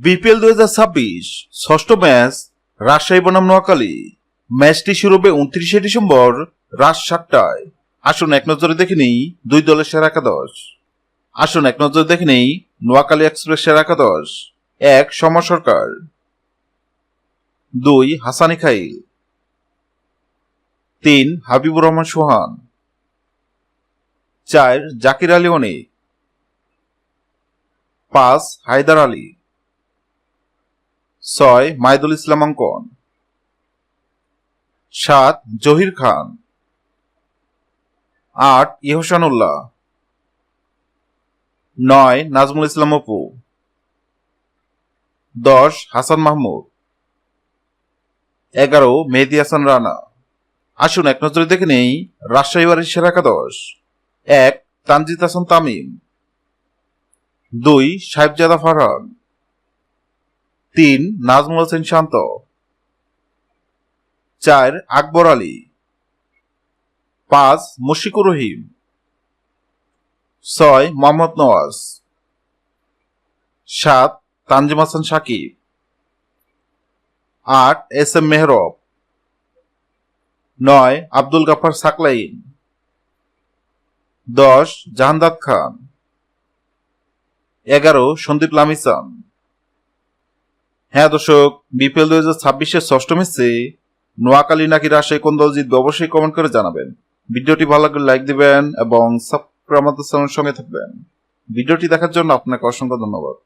BPL 2026 ষষ্ঠ match Rajshahi বনাম নোয়াখালী। ম্যাচটি শুরু হবে 29শে ডিসেম্বর রাত 7টায়। আসুন এক নজরে দেখে নেই দুই দলের সেরা একাদশ। নোয়াখালী এক্সপ্রেস সেরা একাদশ। 1. সমর সরকার, 2. হাসানি খাইল, 3. হাবিবুর রহমান সোহান, 4. জাকির আলী অনিক, 5. হায়দার আলী, 6. মাইদুল ইসলাম অঙ্কন, 7. জহির খান, 8. ইহসানুল্লাহ, 9. নাজমুল ইসলাম অপু, 10. হাসান মাহমুদ, 11. মেহেদী হাসান রানা। আসুন এক নজরে দেখে নেই রাজশাহী বাড়ির সেরা একাদশ। 1. তানজিদ হাসান তামিম, 2. সাহেবজাদা ফারহান, 3. নাজমুল হোসেন শান্ত, 4. আকবর আলী, 5. মুশফিকুর রহিম, 6. মোহাম্মদ নওয়াজ, 7. তানজিম হাসান সাকিব, 8. S M Meherob, 9. আব্দুল গাফফার সাকলাইন, 10. জাহানদাদ খান, 11. সন্দীপ লামিসান। হ্যাঁ দর্শক, বিপিএল 2026-এর ষষ্ঠ ম্যাচে নোয়াখালী নাকি রাজশাহী কোন দল জিতবে অবশ্যই কমেন্ট করে জানাবেন। ভিডিওটি ভালো লাগলে লাইক দিবেন এবং সাবস্ক্রাইব আমাদের চ্যানেলের সঙ্গে থাকবেন। ভিডিওটি দেখার জন্য আপনাকে অসংখ্য ধন্যবাদ।